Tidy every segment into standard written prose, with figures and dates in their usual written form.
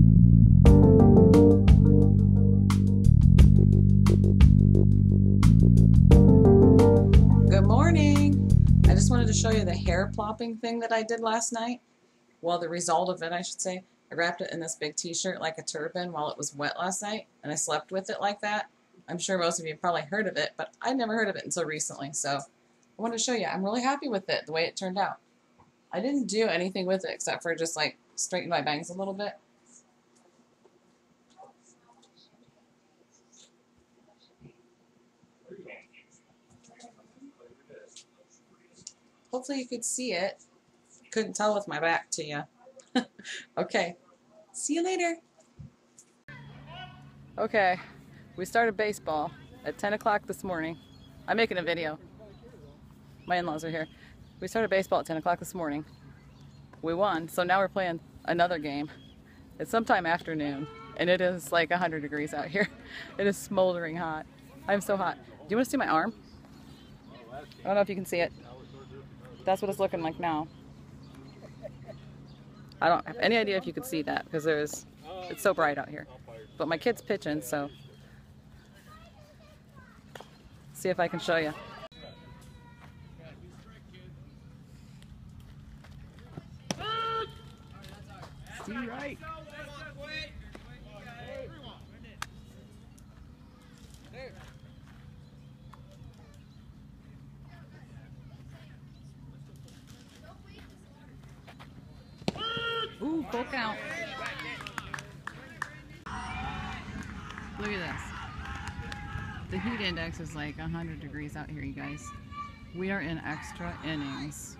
Good morning. I just wanted to show you the hair plopping thing that I did last night. Well, the result of it, I should say. I wrapped it in this big t-shirt like a turban while it was wet last night, and I slept with it like that. I'm sure most of you have probably heard of it, but I never heard of it until recently, so I wanted to show you. I'm really happy with it, the way it turned out. I didn't do anything with it except for just like straighten my bangs a little bit. Hopefully you could see it. Couldn't tell with my back to you. Okay, see you later. Okay, we started baseball at 10 o'clock this morning. I'm making a video. My in-laws are here. We started baseball at 10 o'clock this morning. We won, so now we're playing another game. It's sometime afternoon, and it is like 100 degrees out here. It is smoldering hot. I'm so hot. Do you want to see my arm? I don't know if you can see it. That's what it's looking like now. I don't have any idea if you could see that because it's so bright out here. But my kid's pitching, so see if I can show you. See right. Ooh, full count. Look at this. The heat index is like 100 degrees out here, you guys. We are in extra innings.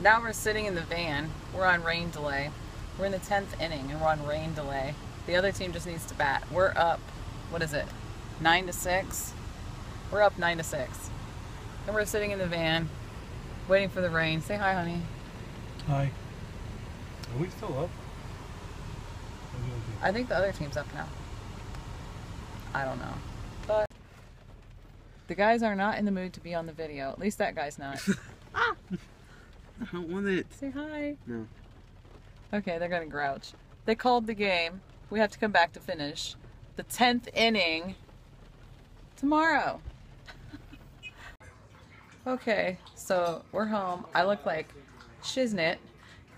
Now we're sitting in the van. We're on rain delay. We're in the 10th inning and we're on rain delay. The other team just needs to bat. We're up, what is it, 9-6? We're up 9-6. And we're sitting in the van, waiting for the rain. Say hi, honey. Hi. Are we still up? I think the other team's up now. I don't know. But the guys are not in the mood to be on the video. At least that guy's not. I don't want it. Say hi. No. Okay, they're gonna grouch. They called the game. We have to come back to finish the 10th inning tomorrow. Okay, so we're home. I look like shiznit.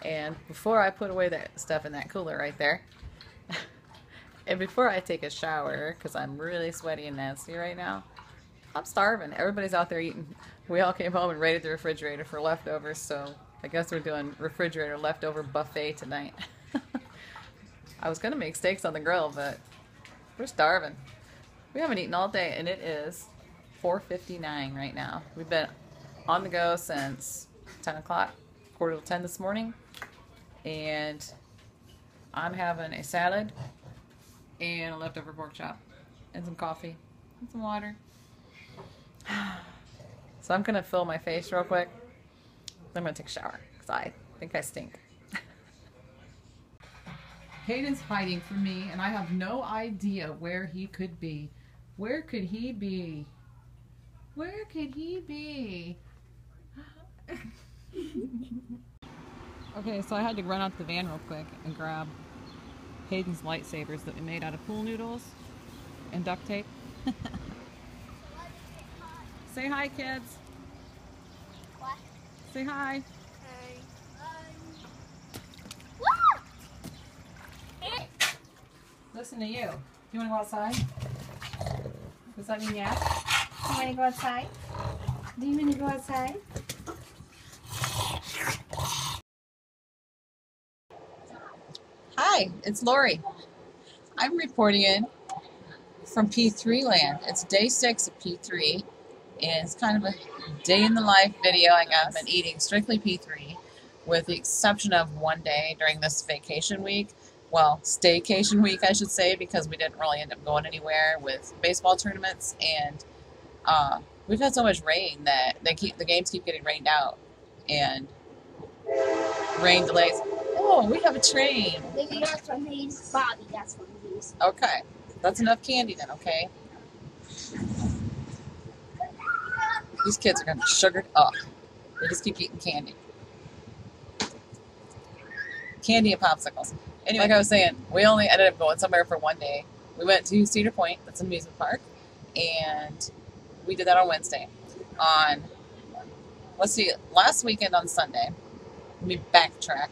And before I put away that stuff in that cooler right there, and before I take a shower, because I'm really sweaty and nasty right now, I'm starving. Everybody's out there eating. We all came home and raided the refrigerator for leftovers, so I guess we're doing refrigerator leftover buffet tonight. I was going to make steaks on the grill, but we're starving. We haven't eaten all day, and it is 4:59 right now. We've been on the go since 10 o'clock, quarter to 10 this morning, and I'm having a salad and a leftover pork chop and some coffee and some water. So I'm gonna fill my face real quick. Then I'm gonna take a shower because I think I stink. Hayden's hiding from me and I have no idea where he could be. Where could he be? Where could he be? Okay, so I had to run out to the van real quick and grab Hayden's lightsabers that we made out of pool noodles and duct tape. Say hi, kids. What? Say hi. Hi. Listen to you. You want to go outside? Does that mean yes? You want to go outside? Do you want to go outside? Hi, it's Lori. I'm reporting in from P3 land. It's day 6 of P3, and it's kind of a day in the life video, I guess. I've been eating strictly P3, with the exception of one day during this vacation week. Well, staycation week, I should say, because we didn't really end up going anywhere with baseball tournaments, and we've had so much rain that the games keep getting rained out, and rain delays. Oh, we have a train. Maybe that's from these. Bobby, that's from these. Okay, that's enough candy then, okay? These kids are going to be sugared up. They just keep eating candy. Candy and popsicles. Anyway, like I was saying, we only ended up going somewhere for one day. We went to Cedar Point, that's an amusement park, and we did that on Wednesday. On, let's see, last weekend on Sunday, let me backtrack.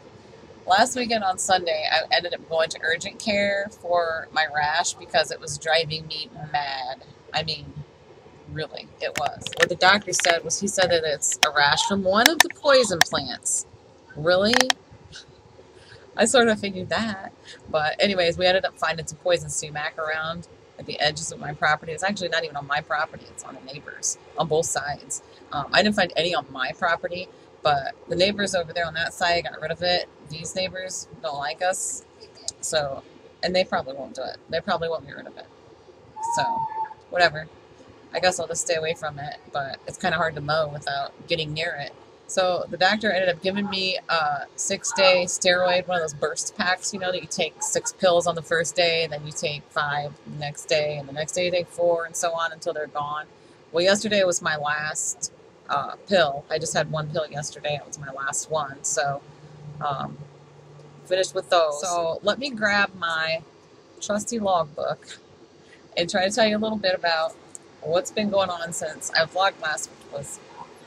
Last weekend on Sunday, I ended up going to urgent care for my rash because it was driving me mad. I mean, really, it was. What the doctor said was he said that it's a rash from one of the poison plants. Really? I sort of figured that. But anyways, we ended up finding some poison sumac around at the edges of my property. It's actually not even on my property. It's on the neighbors on both sides. I didn't find any on my property, but the neighbors over there on that side got rid of it. These neighbors don't like us. So, and they probably won't do it. They probably won't get rid of it. So, whatever. I guess I'll just stay away from it, but it's kind of hard to mow without getting near it. So the doctor ended up giving me a 6-day steroid, one of those burst packs, you know, that you take 6 pills on the first day, then you take 5 the next day, and the next day you take 4, and so on until they're gone. Well, yesterday was my last pill. I just had 1 pill yesterday. It was my last one. So finished with those. So let me grab my trusty logbook and try to tell you a little bit about what's been going on since I vlogged last week. Was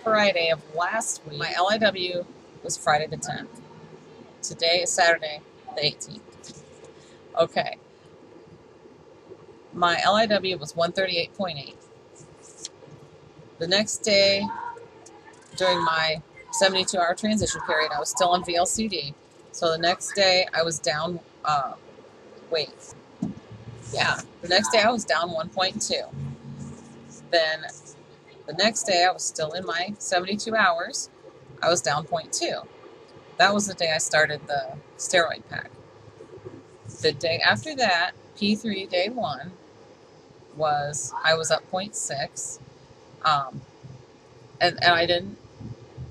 Friday of last week. My LIW was Friday the 10th. Today is Saturday the 18th. Okay. My LIW was 138.8. The next day, during my 72-hour transition period, I was still on VLCD. So the next day, I was down, the next day I was down 1.2. Then the next day I was still in my 72 hours. I was down 0.2. That was the day I started the steroid pack. The day after that, P3 day 1, I was up 0.6. And I didn't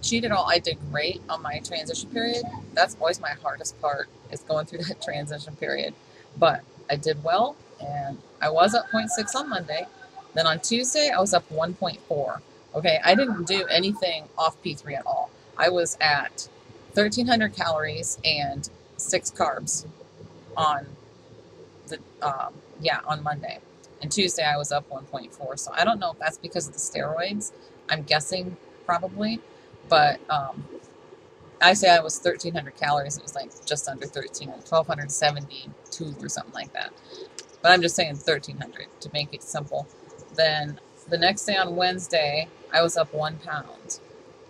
cheat at all. I did great on my transition period. That's always my hardest part, is going through that transition period. But I did well, and I was up 0.6 on Monday. Then on Tuesday, I was up 1.4. Okay, I didn't do anything off P3 at all. I was at 1,300 calories and 6 carbs on on Monday. And Tuesday, I was up 1.4. So I don't know if that's because of the steroids. I'm guessing probably. But I say I was 1,300 calories. It was like just under 13, 1,272 or something like that. But I'm just saying 1,300 to make it simple. Then the next day on Wednesday, I was up 1 pound.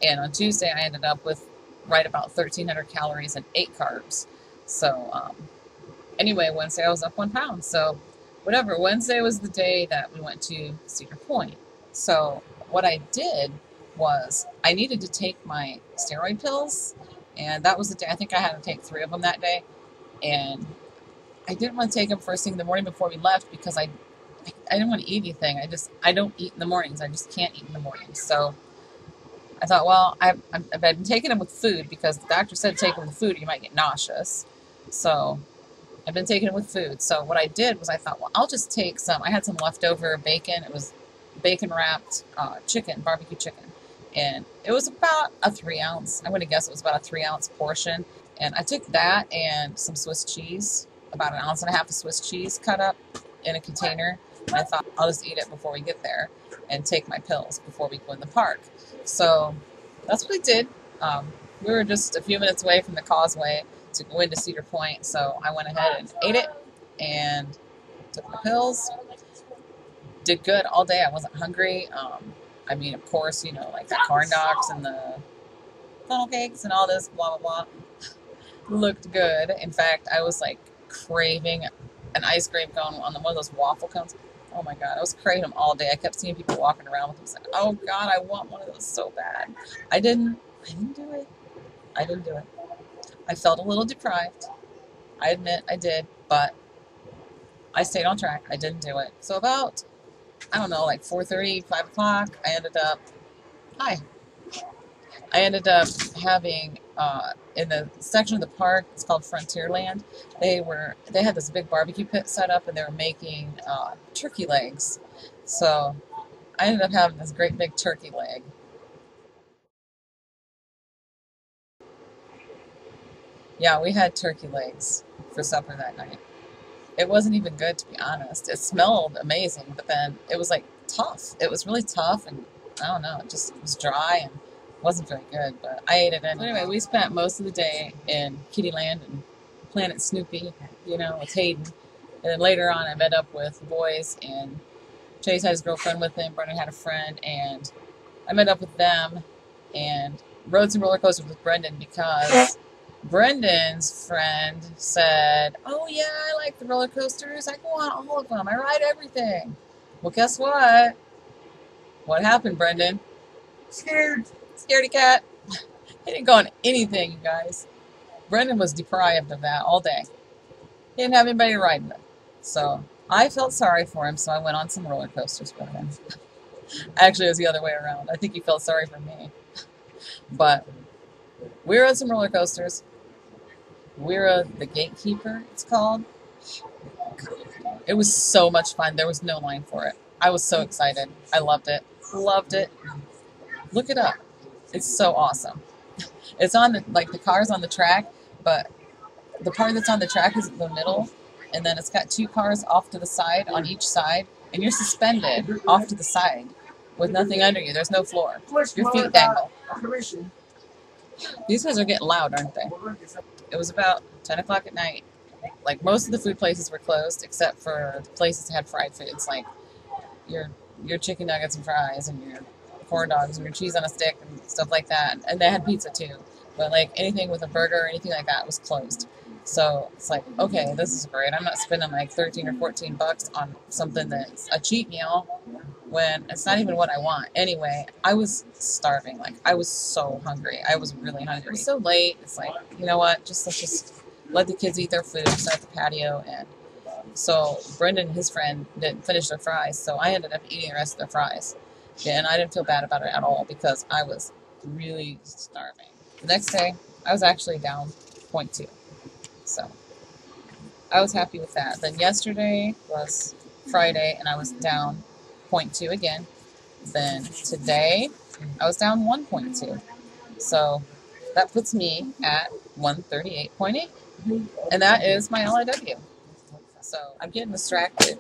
And on Tuesday, I ended up with right about 1,300 calories and 8 carbs. So anyway, Wednesday I was up 1 pound. So whatever, Wednesday was the day that we went to Cedar Point. So what I did was I needed to take my steroid pills. And that was the day, I think I had to take 3 of them that day. And I didn't want to take them first thing in the morning before we left because I didn't want to eat anything. I don't eat in the mornings. I just can't eat in the mornings. So I thought, well, I've been taking them with food because the doctor said take them with food, you might get nauseous. So I've been taking them with food. So what I did was I thought, well, I'll just take some. I had some leftover bacon. It was bacon wrapped chicken, barbecue chicken. And it was about a 3 ounce. I'm going to guess it was about a 3 ounce portion. And I took that and some Swiss cheese, about 1.5 ounces of Swiss cheese cut up in a container. And I thought, I'll just eat it before we get there and take my pills before we go in the park. So that's what I did. We were just a few minutes away from the causeway to go into Cedar Point. So I went ahead and ate it and took my pills. Did good all day. I wasn't hungry. I mean, of course, you know, like the corn dogs and the funnel cakes and all this, blah, blah, blah, looked good. In fact, I was like craving an ice cream cone on one of those waffle cones. Oh my God, I was craving them all day. I kept seeing people walking around with them. I was like, oh God, I want one of those so bad. I didn't do it. I didn't do it. I felt a little deprived. I admit I did, but I stayed on track. I didn't do it. So about, I don't know, like 4:30, 5 o'clock, I ended up having, in the section of the park, it's called Frontierland, they had this big barbecue pit set up and they were making turkey legs. So I ended up having this great big turkey leg. Yeah, we had turkey legs for supper that night. It wasn't even good, to be honest. It smelled amazing, but then it was like tough. It was really tough, and I don't know, it just was dry and wasn't very good, but I ate it anyway. Anyway, we spent most of the day in Kittyland and Planet Snoopy, you know, with Hayden. And then later on, I met up with the boys, and Chase had his girlfriend with him, Brendan had a friend, and I met up with them and rode some roller coasters with Brendan because Brendan's friend said, "Oh yeah, I like the roller coasters. I go on all of them. I ride everything." Well, guess what? What happened, Brendan? Scared. Scaredy cat. He didn't go on anything, you guys. Brendan was deprived of that all day. He didn't have anybody riding them. So I felt sorry for him, so I went on some roller coasters with him. Actually, it was the other way around. I think he felt sorry for me. But we rode some roller coasters. We rode the Gatekeeper, it's called. It was so much fun. There was no line for it. I was so excited. I loved it. Loved it. Look it up. It's so awesome. It's on the, like, the car's on the track, but the part that's on the track is in the middle, and then it's got two cars off to the side on each side, and you're suspended off to the side with nothing under you. There's no floor. Your feet dangle. These guys are getting loud, aren't they? It was about 10 o'clock at night. Like, most of the food places were closed, except for the places that had fried foods, like your chicken nuggets and fries, and your corn dogs, and your cheese on a stick, and stuff like that. And they had pizza, too. But, like, anything with a burger or anything like that was closed. So, it's like, okay, this is great. I'm not spending, like, 13 or 14 bucks on something that's a cheap meal when it's not even what I want. Anyway, I was starving. Like, I was so hungry. I was really hungry. It was so late. It's like, you know what? Let's just let the kids eat their food, sit at the patio. And so Brendan and his friend didn't finish their fries, so I ended up eating the rest of their fries. And I didn't feel bad about it at all because I was really starving. The next day, I was actually down 0.2. So I was happy with that. Then yesterday was Friday, and I was down 0.2 again. Then today, I was down 1.2. So that puts me at 138.8. And that is my LIW. So I'm getting distracted.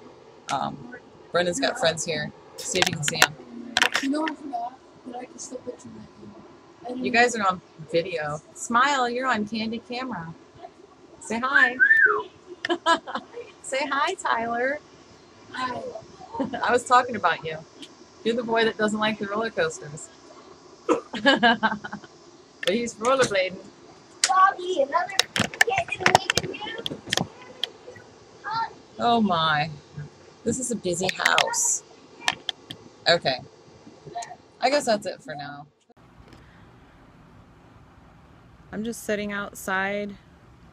Brendan's got friends here. See if you can see them. You know I'm not, but I can still picture that. You guys are on video. Smile, you're on Candy camera. Say hi. Say hi, Tyler. Hi. I was talking about you. You're the boy that doesn't like the roller coasters. But he's rollerblading. Bobby, another kid in the weekend. Oh my. This is a busy house. Okay. I guess that's it for now. I'm just sitting outside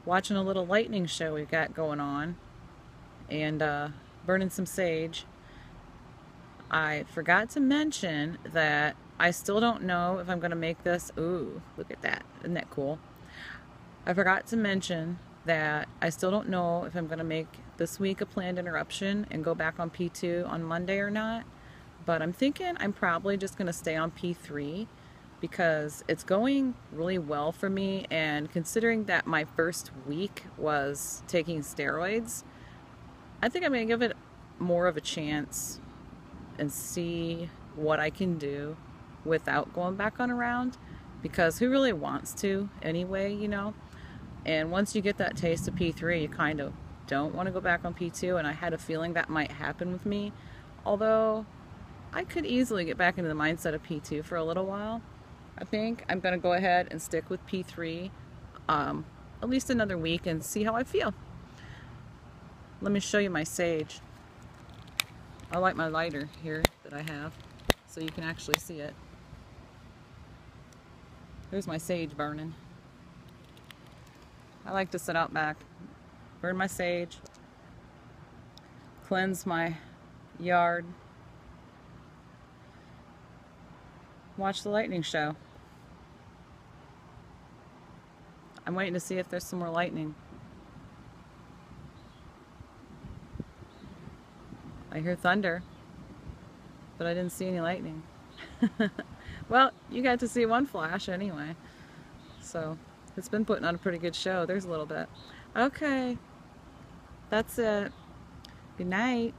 watching a little lightning show we've got going on and burning some sage. I forgot to mention that I still don't know if I'm going to make this. Ooh, look at that. Isn't that cool? I forgot to mention that I still don't know if I'm going to make this week a planned interruption and go back on P2 on Monday or not. But I'm thinking I'm probably just going to stay on P3 because it's going really well for me, and considering that my first week was taking steroids, I think I'm going to give it more of a chance and see what I can do without going back on a round, because who really wants to anyway, you know? And once you get that taste of P3, you kind of don't want to go back on P2, and I had a feeling that might happen with me, although I could easily get back into the mindset of P2 for a little while. I think I'm going to go ahead and stick with P3 at least another week and see how I feel. Let me show you my sage. I like my lighter here that I have so you can actually see it. There's my sage burning. I like to sit out back, burn my sage, cleanse my yard, watch the lightning show. I'm waiting to see if there's some more lightning. I hear thunder, but I didn't see any lightning. Well, you got to see one flash anyway. So it's been putting on a pretty good show. There's a little bit. Okay, That's it. Good night.